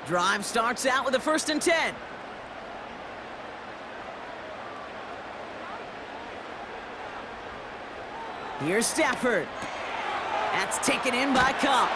Drive starts out with a 1st and 10. Here's Stafford. That's taken in by Cup.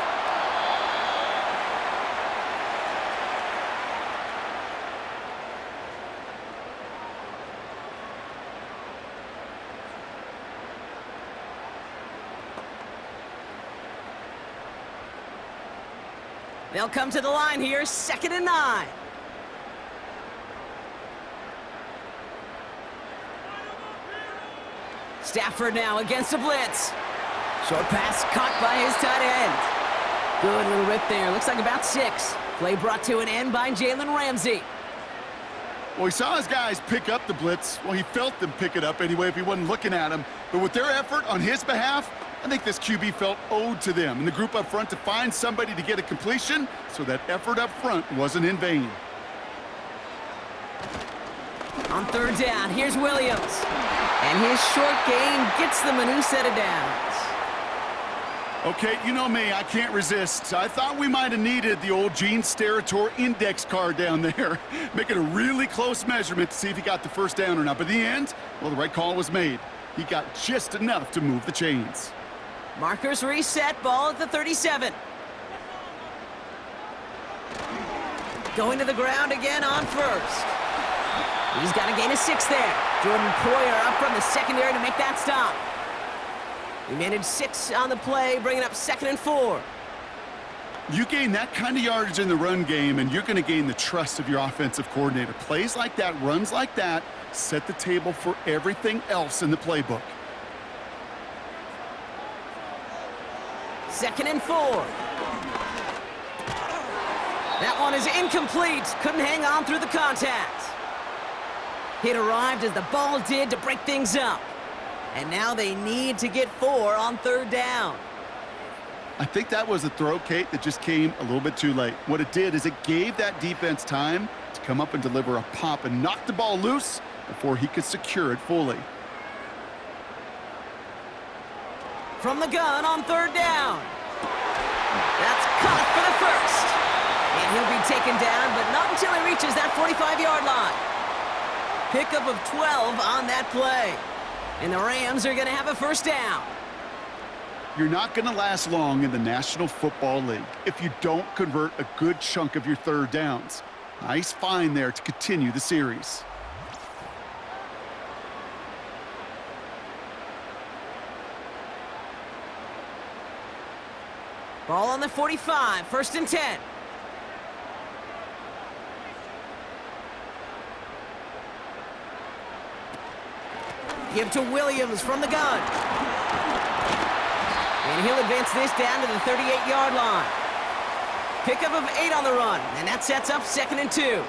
They'll come to the line here, 2nd and 9. Stafford now against a blitz. Short pass caught by his tight end. Good little rip there. Looks like about 6. Play brought to an end by Jalen Ramsey. Well, he saw his guys pick up the blitz. Well, he felt them pick it up anyway if he wasn't looking at him. But with their effort on his behalf, I think this QB felt owed to them and the group up front to find somebody to get a completion, so that effort up front wasn't in vain. On 3rd down, here's Williams. And his short game gets them a new set of downs. Okay, you know me, I can't resist. I thought we might have needed the old Gene Steratore index card down there. Make it a really close measurement to see if he got the 1st down or not. But in the end, well, the right call was made. He got just enough to move the chains. Markers reset, ball at the 37. Going to the ground again on 1st. He's got to gain a 6 there. Jordan Poyer up from the secondary to make that stop. He managed 6 on the play, bringing up 2nd and 4. You gain that kind of yardage in the run game, and you're going to gain the trust of your offensive coordinator. Plays like that, runs like that, set the table for everything else in the playbook. 2nd and 4. That one is incomplete. Couldn't hang on through the contact. Hit arrived as the ball did to break things up. And now they need to get 4 on 3rd down. I think that was a throw, Kate, that just came a little bit too late. What it did is it gave that defense time to come up and deliver a pop and knock the ball loose before he could secure it fully. From the gun on 3rd down. That's caught for the 1st. And he'll be taken down, but not until he reaches that 45-yard line. Pickup of 12 on that play. And the Rams are going to have a 1st down. You're not going to last long in the National Football League if you don't convert a good chunk of your 3rd downs. Nice find there to continue the series. Ball on the 45, 1st and 10. Give to Williams from the gun. And he'll advance this down to the 38-yard line. Pickup of 8 on the run, and that sets up 2nd and 2.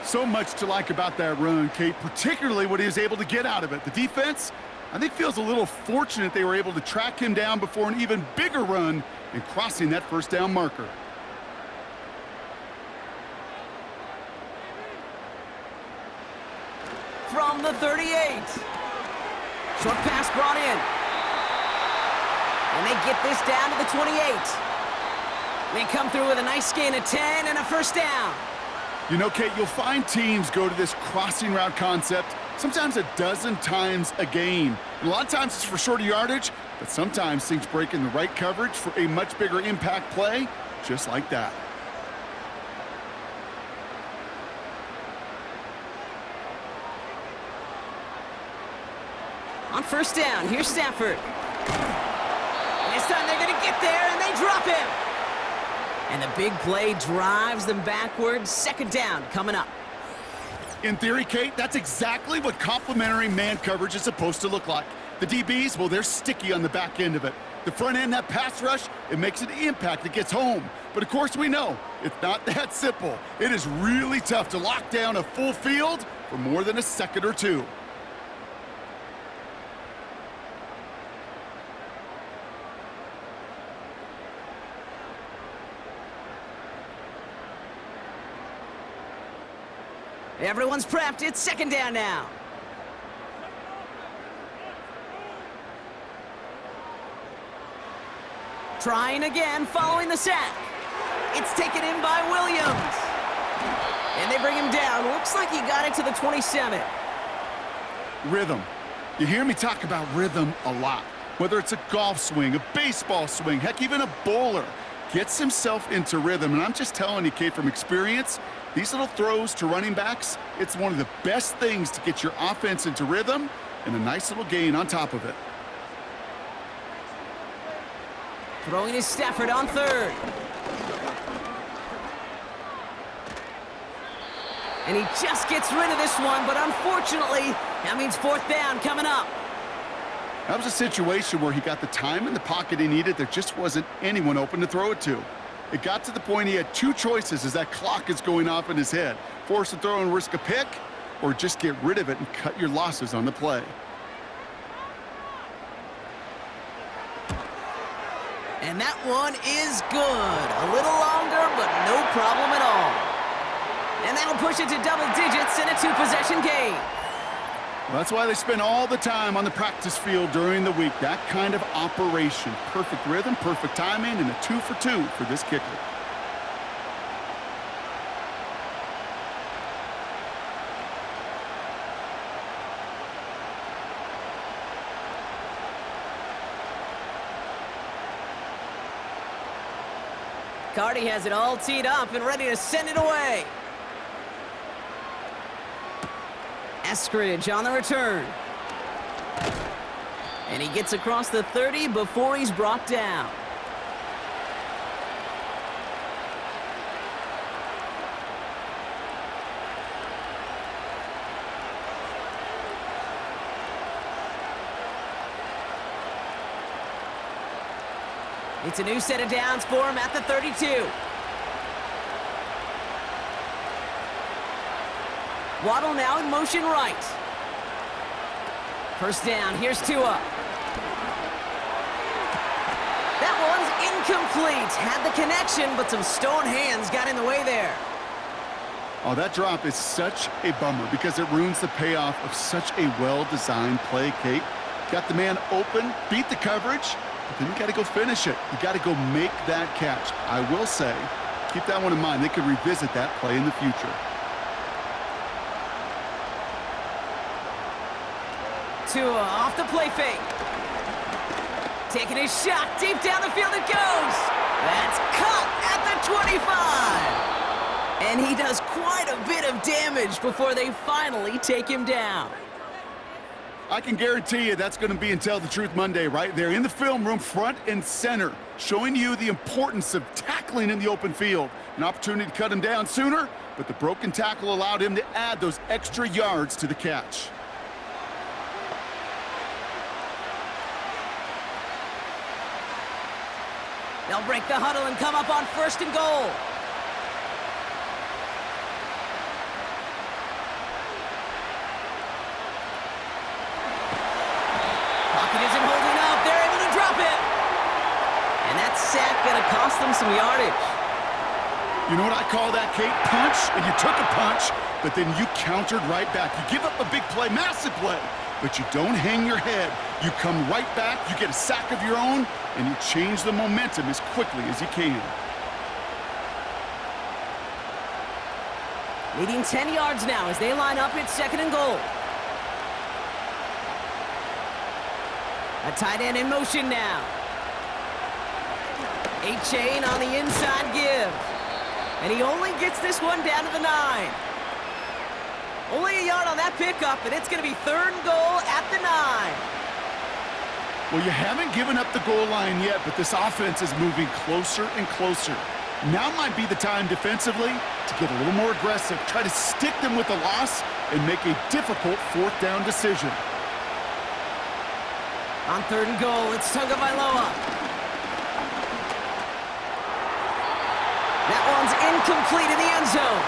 So much to like about that run, Kate, particularly what he was able to get out of it. The defense, I think, feels a little fortunate they were able to track him down before an even bigger run and crossing that 1st down marker. From the 38. Short pass brought in. And they get this down to the 28. They come through with a nice gain of 10 and a 1st down. You know, Kate, you'll find teams go to this crossing route concept sometimes a dozen times a game. And a lot of times it's for shorter yardage, but sometimes things break in the right coverage for a much bigger impact play, just like that. On 1st down, here's Stafford. And this time they're going to get there, and they drop him. And the big play drives them backwards. 2nd down coming up. In theory, Kate, that's exactly what complementary man coverage is supposed to look like. The DBs, well, they're sticky on the back end of it. The front end, that pass rush, it makes an impact. It gets home. But, of course, we know it's not that simple. It is really tough to lock down a full field for more than a second or two. Everyone's prepped. It's 2nd down now. Trying again following the sack. It's taken in by Williams. And they bring him down. Looks like he got it to the 27. Rhythm. You hear me talk about rhythm a lot. Whether it's a golf swing, a baseball swing, heck, even a bowler gets himself into rhythm. And I'm just telling you, Kate, from experience, these little throws to running backs, it's one of the best things to get your offense into rhythm and a nice little gain on top of it. Throwing is Stafford on third. And he just gets rid of this one, but unfortunately, that means fourth down coming up. That was a situation where he got the time in the pocket he needed. There just wasn't anyone open to throw it to. It got to the point he had two choices as that clock is going off in his head. Force a throw and risk a pick, or just get rid of it and cut your losses on the play. And that one is good. A little longer, but no problem at all. And that'll push it to double digits in a two-possession game. Well, that's why they spend all the time on the practice field during the week. That kind of operation. Perfect rhythm, perfect timing, and a 2 for 2 for this kicker. Cardi has it all teed up and ready to send it away. Eskridge on the return. And he gets across the 30 before he's brought down. It's a new set of downs for him at the 32. Waddle now in motion right. First down, here's Tua. That one's incomplete. Had the connection, but some stone hands got in the way there. Oh, that drop is such a bummer because it ruins the payoff of such a well-designed play, Kate. Got the man open, beat the coverage, but then you got to go finish it. You got to go make that catch. I will say, keep that one in mind. They could revisit that play in the future. Tua off the play fake. Taking his shot deep down the field it goes. That's caught at the 25. And he does quite a bit of damage before they finally take him down. I can guarantee you that's going to be in Tell the Truth Monday right there in the film room, front and center, showing you the importance of tackling in the open field. An opportunity to cut him down sooner, but the broken tackle allowed him to add those extra yards to the catch. They'll break the huddle and come up on first and goal. Pocket isn't holding up. They're able to drop it. And that sack gonna cost them some yardage. You know what I call that, Kate? Punch, and you took a punch, but then you countered right back. You give up a big play, massive play, but you don't hang your head. You come right back, you get a sack of your own, and you change the momentum as quickly as you can. Leading 10 yards now as they line up at second and goal. A tight end in motion now. A-chain on the inside give. And he only gets this one down to the 9. Only a yard on that pickup, and it's going to be third and goal at the 9. Well, you haven't given up the goal line yet, but this offense is moving closer and closer. Now might be the time defensively to get a little more aggressive, try to stick them with the loss, and make a difficult fourth down decision. On third and goal, it's Tagovailoa. That one's incomplete in the end zone.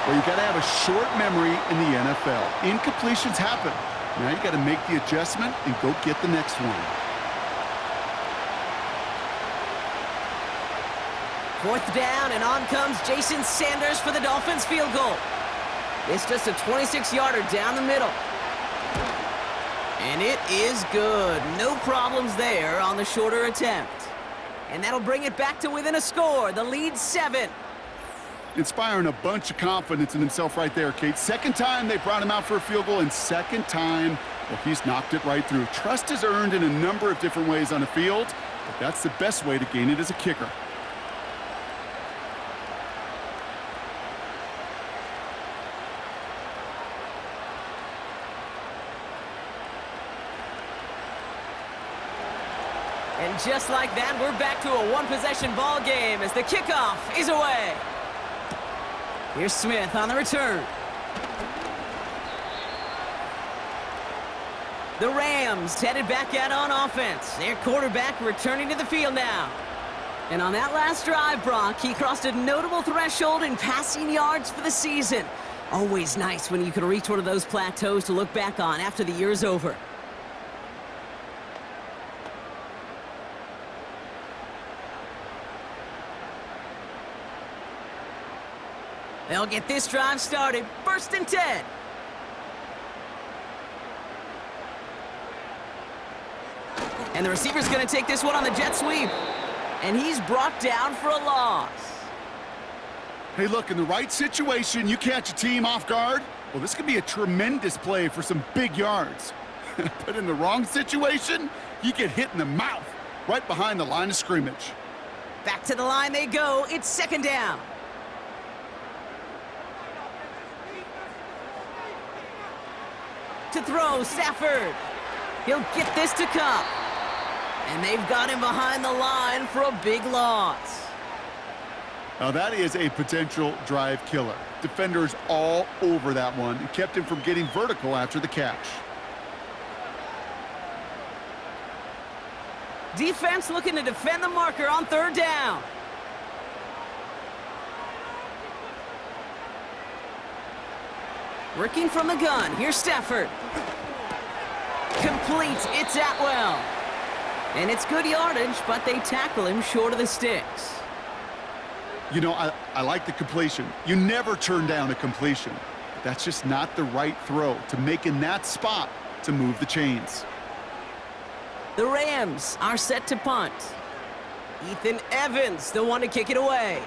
Well, you got to have a short memory in the NFL. Incompletions happen. Now you got to make the adjustment and go get the next one. Fourth down, and on comes Jason Sanders for the Dolphins field goal. It's just a 26-yarder down the middle. And it is good. No problems there on the shorter attempt. And that'll bring it back to within a score. The lead's 7. Inspiring a bunch of confidence in himself right there, Kate. Second time they brought him out for a field goal, and second time, well, he's knocked it right through. Trust is earned in a number of different ways on the field, but that's the best way to gain it as a kicker. And just like that, we're back to a one-possession ball game as the kickoff is away. Here's Smith on the return. The Rams headed back out on offense. Their quarterback returning to the field now. And on that last drive, Brock, he crossed a notable threshold in passing yards for the season. Always nice when you can reach one of those plateaus to look back on after the year's over. They'll get this drive started. 1st and 10. And the receiver's going to take this one on the jet sweep. And he's brought down for a loss. Hey, look, in the right situation, you catch a team off guard. Well, this could be a tremendous play for some big yards. But in the wrong situation, you get hit in the mouth right behind the line of scrimmage. Back to the line they go. It's 2nd down. To throw, Stafford. He'll get this to Cup. And they've got him behind the line for a big loss. Now that is a potential drive killer. Defenders all over that one and kept him from getting vertical after the catch. Defense looking to defend the marker on 3rd down. Working from the gun. Here's Stafford. Complete. It's Atwell. And it's good yardage, but they tackle him short of the sticks. You know, I like the completion. You never turn down a completion. But that's just not the right throw to make in that spot to move the chains. The Rams are set to punt. Ethan Evans, the one to kick it away.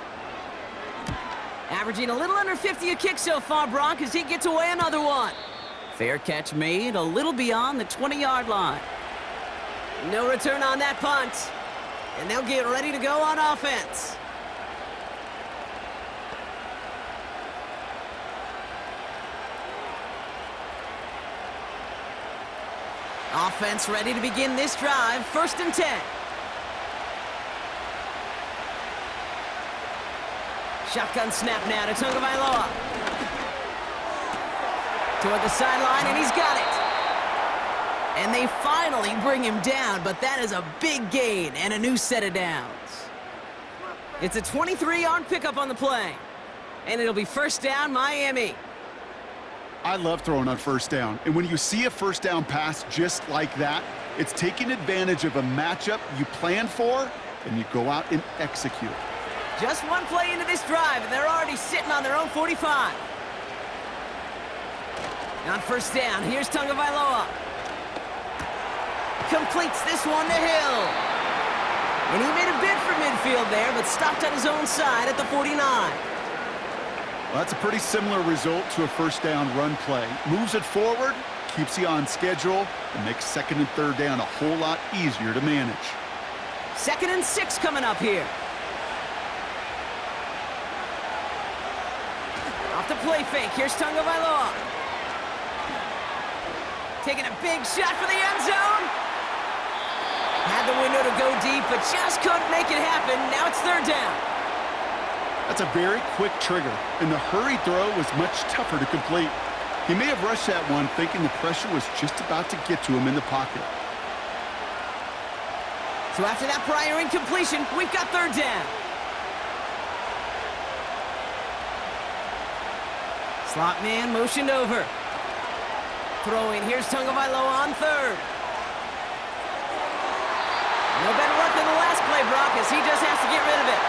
Averaging a little under 50 a kick so far, Brock, as he gets away another one. Fair catch made, a little beyond the 20-yard line. No return on that punt. And they'll get ready to go on offense. Offense ready to begin this drive. 1st and 10. Shotgun snap now to Tagovailoa. Toward the sideline, and he's got it. And they finally bring him down, but that is a big gain and a new set of downs. It's a 23-yard pickup on the play. And it'll be 1st down, Miami. I love throwing on 1st down. And when you see a 1st down pass just like that, it's taking advantage of a matchup you planned for, and you go out and execute. Just one play into this drive, and they're already sitting on their own 45. On 1st down, here's Tagovailoa. Completes this one to Hill. And he made a bid for midfield there, but stopped on his own side at the 49. Well, that's a pretty similar result to a 1st down run play. Moves it forward, keeps you on schedule, and makes 2nd and 3rd down a whole lot easier to manage. 2nd and 6 coming up here. Off the play fake, here's Tagovailoa. Taking a big shot for the end zone. Had the window to go deep, but just couldn't make it happen. Now it's 3rd down. That's a very quick trigger, and the hurry throw was much tougher to complete. He may have rushed that one thinking the pressure was just about to get to him in the pocket. So after that prior incompletion, we've got 3rd down. Slot man motioned over. Throwing, here's Tagovailoa on 3rd. No better luck than the last play, Brock, as he just has to get rid of it.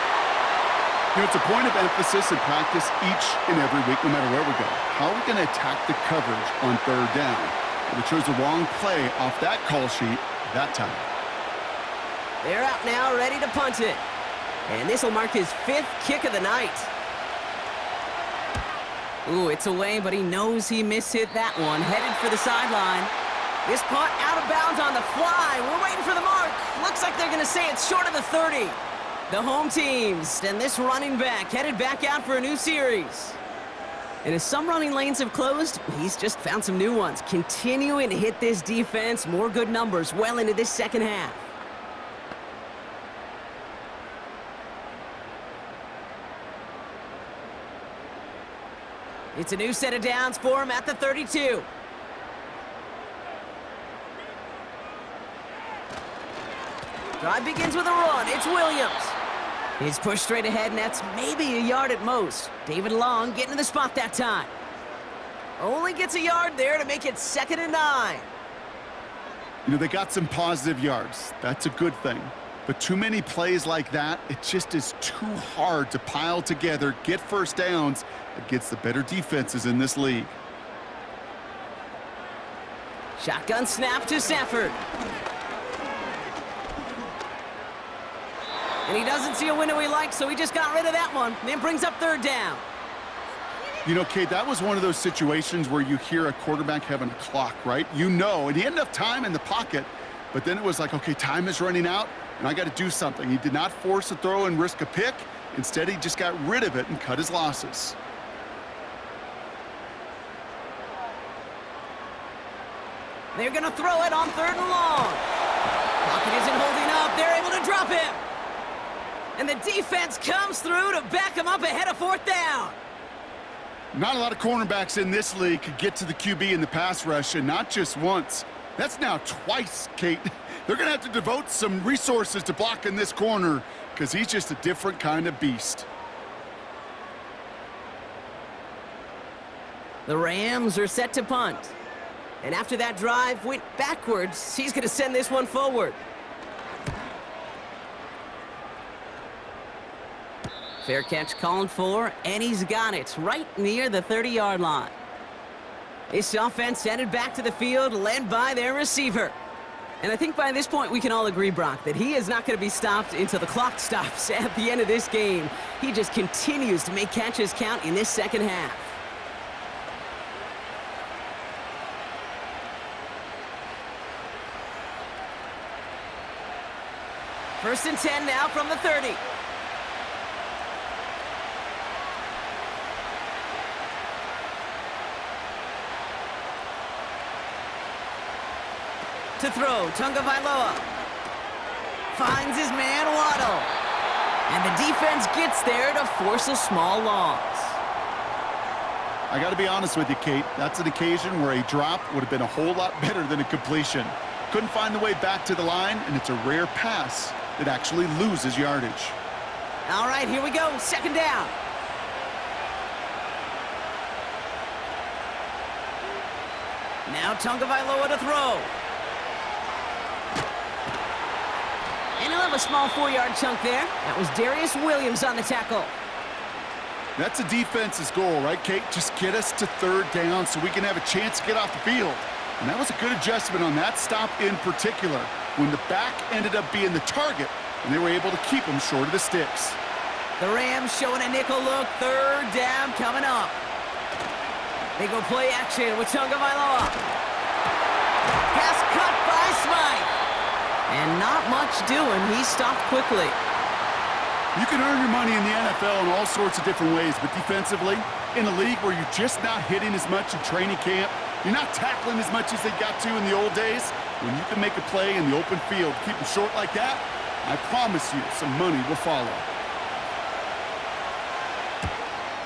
You know, it's a point of emphasis in practice each and every week, no matter where we go. How are we going to attack the coverage on 3rd down? And we chose the wrong play off that call sheet that time. They're out now, ready to punt it. And this will mark his 5th kick of the night. Ooh, it's away, but he knows he mishit that one. Headed for the sideline. This punt out of bounds on the fly. We're waiting for the mark. Looks like they're going to say it's short of the 30. The home teams and this running back headed back out for a new series. And as some running lanes have closed, he's just found some new ones. Continuing to hit this defense. More good numbers well into this second half. It's a new set of downs for him at the 32. Drive begins with a run. It's Williams. He's pushed straight ahead, and that's maybe a yard at most. David Long getting to the spot that time. Only gets a yard there to make it 2nd and 9. You know, they got some positive yards. That's a good thing. But too many plays like that, it just is too hard to pile together, get first downs against the better defenses in this league. Shotgun snap to Stafford. And he doesn't see a window he likes, so he just got rid of that one. Then brings up 3rd down. You know, Kate, that was one of those situations where you hear a quarterback having a clock, right? You know, and he had enough time in the pocket, but then it was like, okay, time is running out, and I got to do something. He did not force a throw and risk a pick. Instead, he just got rid of it and cut his losses. They're going to throw it on 3rd and long. Pocket isn't holding up. They're able to drop him. And the defense comes through to back him up ahead of 4th down. Not a lot of cornerbacks in this league could get to the QB in the pass rush, and not just once. That's now twice, Kate. They're going to have to devote some resources to blocking this corner because he's just a different kind of beast. The Rams are set to punt. And after that drive went backwards, he's going to send this one forward. Fair catch called for, and he's got it right near the 30-yard line. This offense headed back to the field, led by their receiver. And I think by this point we can all agree, Brock, that he is not going to be stopped until the clock stops at the end of this game. He just continues to make catches count in this second half. First and 10 now from the 30. To throw, Tagovailoa finds his man Waddle, and the defense gets there to force a small loss. I got to be honest with you, Kate. That's an occasion where a drop would have been a whole lot better than a completion. Couldn't find the way back to the line, and it's a rare pass that actually loses yardage. All right, here we go, 2nd down. Now Tagovailoa to throw. And he'll have a small 4-yard chunk there. That was Darius Williams on the tackle. That's a defense's goal, right, Kate? Just get us to 3rd down so we can have a chance to get off the field. And that was a good adjustment on that stop in particular, when the back ended up being the target, and they were able to keep him short of the sticks. The Rams showing a nickel look. 3rd down coming up. They go play action with Tagovailoa. Pass cut by Smythe. And not much doing. He stopped quickly. You can earn your money in the NFL in all sorts of different ways, but defensively, in a league where you're just not hitting as much in training camp, you're not tackling as much as they got to in the old days, when you can make a play in the open field, keep them short like that, I promise you some money will follow.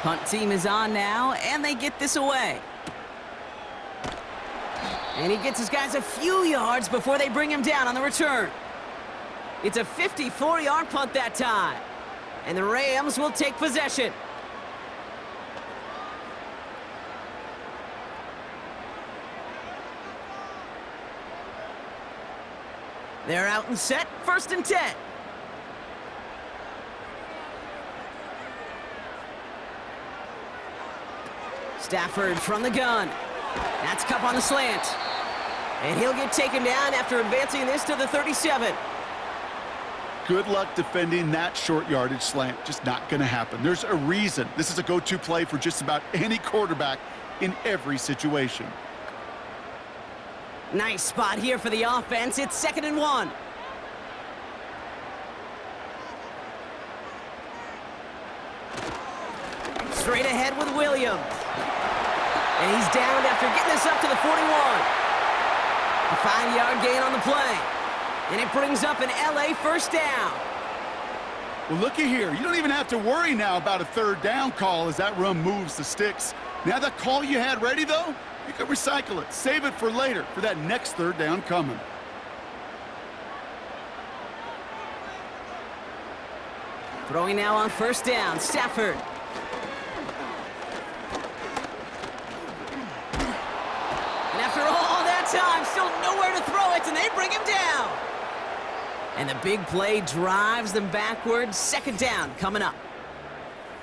Punt team is on now, and they get this away. And he gets his guys a few yards before they bring him down on the return. It's a 54-yard punt that time. And the Rams will take possession. They're out and set, 1st and 10. Stafford from the gun. That's Kupp on the slant. And he'll get taken down after advancing this to the 37. Good luck defending that short yardage slant. Just not going to happen. There's a reason. This is a go-to play for just about any quarterback in every situation. Nice spot here for the offense. It's 2nd and 1. Straight ahead with Williams. And he's down after getting this up to the 41. A 5-yard gain on the play. And it brings up an LA first down. Well, looky here. You don't even have to worry now about a 3rd down call as that run moves the sticks. Now that call you had ready, though, you can recycle it. Save it for later for that next 3rd down coming. Throwing now on 1st down, Stafford. And after all that time, still nowhere to throw it, and they bring him down. And the big play drives them backwards. 2nd down coming up.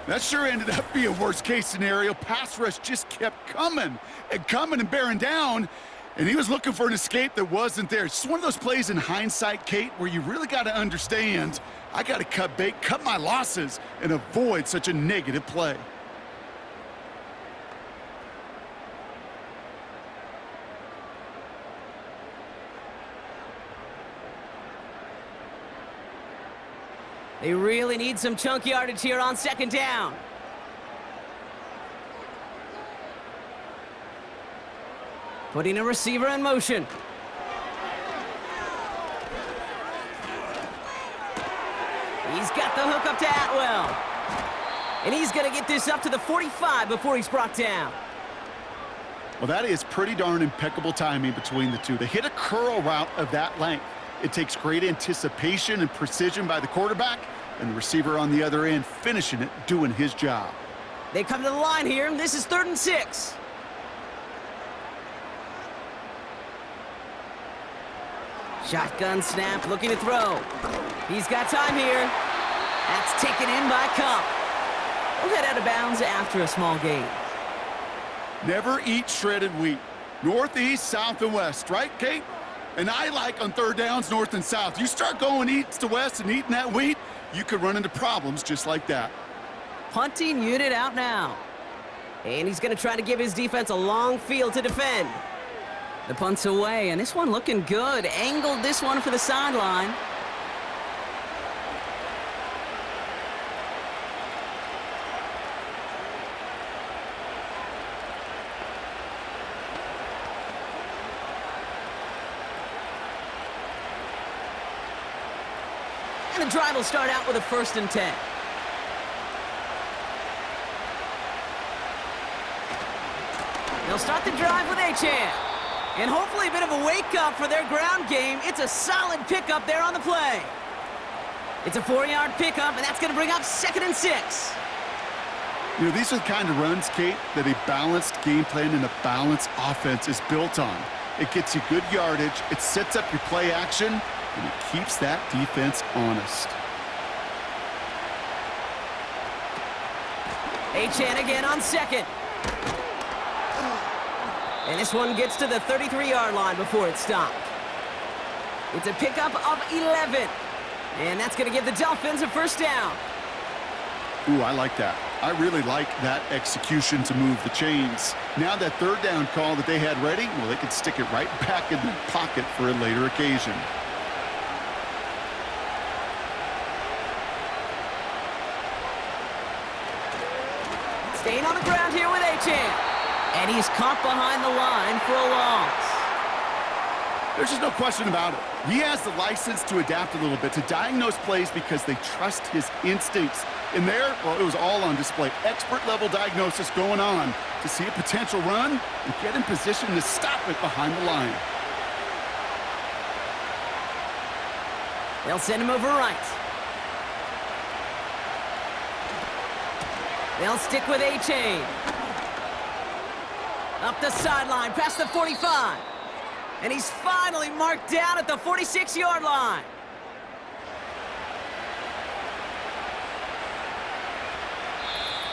That sure ended up being a worst-case scenario. Pass rush just kept coming and bearing down, and he was looking for an escape that wasn't there. It's just one of those plays in hindsight, Kate, where you really got to understand, I got to cut bait, cut my losses, and avoid such a negative play. They really need some chunk yardage here on 2nd down. Putting a receiver in motion. He's got the hook up to Atwell. And he's going to get this up to the 45 before he's brought down. Well, that is pretty darn impeccable timing between the two. They hit a curl route of that length. It takes great anticipation and precision by the quarterback, and the receiver on the other end finishing it, doing his job. They come to the line here. This is 3rd and 6. Shotgun snap, looking to throw. He's got time here. That's taken in by Cup. We'll head out of bounds after a small gain. Never eat shredded wheat. North, east, south, and west, right, Kate? And I like on 3rd downs, north and south. You start going east to west and eating that wheat, you could run into problems just like that. Punting unit out now. And he's going to try to give his defense a long field to defend. The punt's away, and this one looking good. Angled this one for the sideline. And the drive will start out with a 1st and 10. They'll start the drive with Achane. And hopefully a bit of a wake-up for their ground game. It's a solid pickup there on the play. It's a 4-yard pickup, and that's going to bring up 2nd and 6. You know, these are the kind of runs, Kate, that a balanced game plan and a balanced offense is built on. It gets you good yardage, it sets up your play action, and it keeps that defense honest. Achane again on 2nd. And this one gets to the 33-yard line before it's stopped. It's a pickup of 11. And that's going to give the Dolphins a 1st down. Ooh, I like that. I really like that execution to move the chains. Now that 3rd down call that they had ready, well, they could stick it right back in their pocket for a later occasion. Staying on the ground here with Achane. And he's caught behind the line for a loss. There's just no question about it. He has the license to adapt a little bit, to diagnose plays because they trust his instincts. And there, well, it was all on display. Expert-level diagnosis going on to see a potential run and get in position to stop it behind the line. They'll send him over right. They'll stick with Achane. Up the sideline, past the 45. And he's finally marked down at the 46-yard line.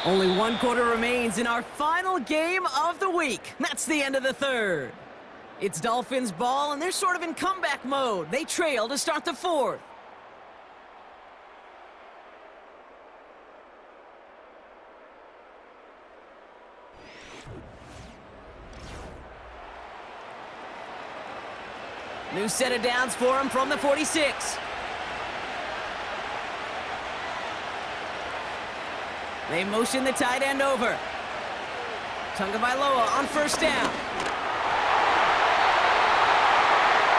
Only 1 quarter remains in our final game of the week. That's the end of the 3rd. It's Dolphins ball, and they're sort of in comeback mode. They trail to start the 4th. New set of downs for him from the 46. They motion the tight end over. Tagovailoa on first down.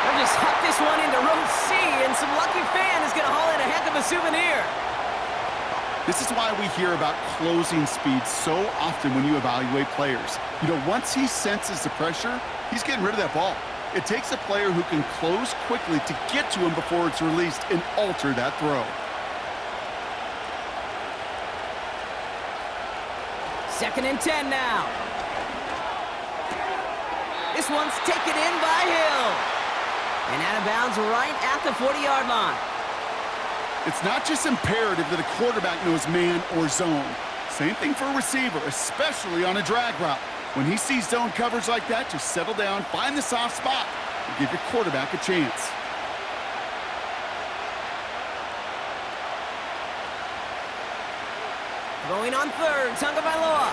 They'll just huck this one into row C, and some lucky fan is going to haul in a heck of a souvenir. This is why we hear about closing speed so often when you evaluate players. You know, once he senses the pressure, he's getting rid of that ball. It takes a player who can close quickly to get to him before it's released and alter that throw. Second and 10 now. This one's taken in by Hill. And out of bounds right at the 40-yard line. It's not just imperative that a quarterback knows man or zone. Same thing for a receiver, especially on a drag route. When he sees zone coverage like that, just settle down, find the soft spot, and give your quarterback a chance. Going on third, Tagovailoa.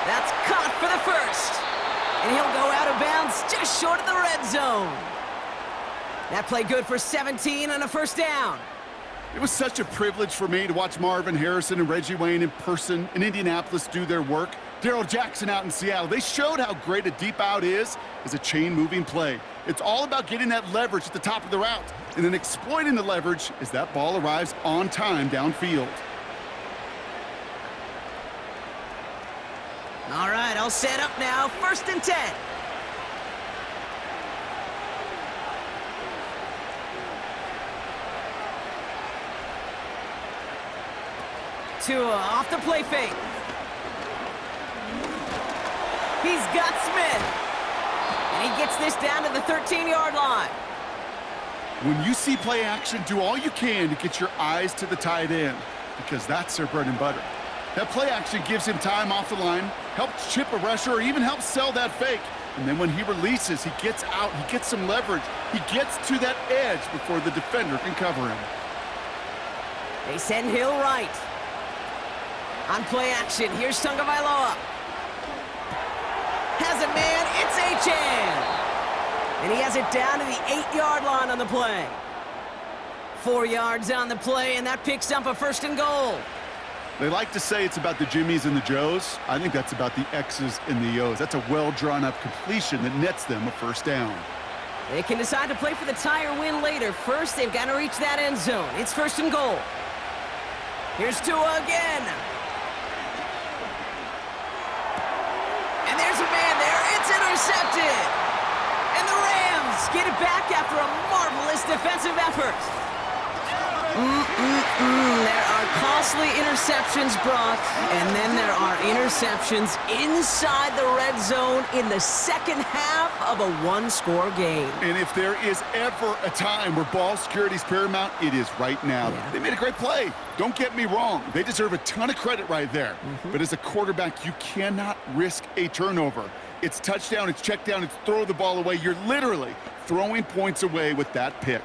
That's caught for the first. And he'll go out of bounds just short of the red zone. That play good for 17 and a first down. It was such a privilege for me to watch Marvin Harrison and Reggie Wayne in person in Indianapolis do their work. Darrell Jackson out in Seattle. They showed how great a deep out is as a chain-moving play. It's all about getting that leverage at the top of the route and then exploiting the leverage as that ball arrives on time downfield. All right, all set up now. First and 10. Tua off the play fake. He's got Smith. And he gets this down to the 13-yard line. When you see play action, do all you can to get your eyes to the tight end because that's their bread and butter. That play action gives him time off the line, helps chip a rusher, or even helps sell that fake. And then when he releases, he gets out, he gets some leverage. He gets to that edge before the defender can cover him. They send Hill right. On play action, here's Tagovailoa. Has a man, it's Achane. And he has it down to the 8-yard line on the play. 4 yards on the play, and that picks up a first and goal. They like to say it's about the Jimmies and the Joes. I think that's about the X's and the O's. That's a well-drawn-up completion that nets them a first down. They can decide to play for the tie or win later. First, they've got to reach that end zone. It's first and goal. Here's Tua again. And there's a man there. It's intercepted. And the Rams get it back after a marvelous defensive effort. There are costly interceptions, Brock, and then there are interceptions inside the red zone in the second half of a one-score game. And if there is ever a time where ball security is paramount, it is right now. Yeah. They made a great play. Don't get me wrong. They deserve a ton of credit right there. But as a quarterback, you cannot risk a turnover. It's touchdown, it's check down, it's throw the ball away. You're literally throwing points away with that pick.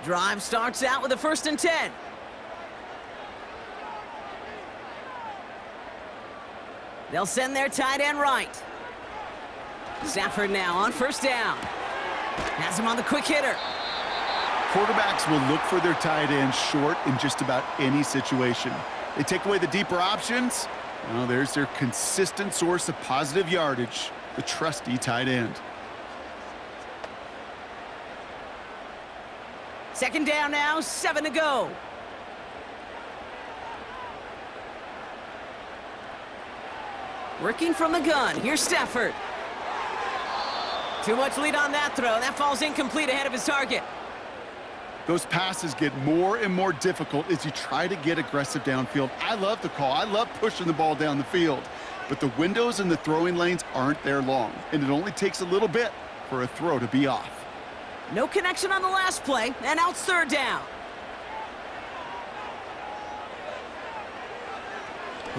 Drive starts out with a first and 10. They'll send their tight end right. Stafford now on first down. Has him on the quick hitter. Quarterbacks will look for their tight end short in just about any situation. They take away the deeper options. Well, there's their consistent source of positive yardage, the trusty tight end. Second down now, 7 to go. Working from the gun, here's Stafford. Too much lead on that throw. That falls incomplete ahead of his target. Those passes get more and more difficult as you try to get aggressive downfield. I love the call. I love pushing the ball down the field. But the windows in the throwing lanes aren't there long, and it only takes a little bit for a throw to be off. No connection on the last play, and now it's third down.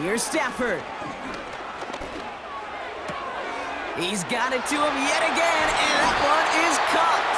Here's Stafford. He's got it to him yet again, and that one is caught.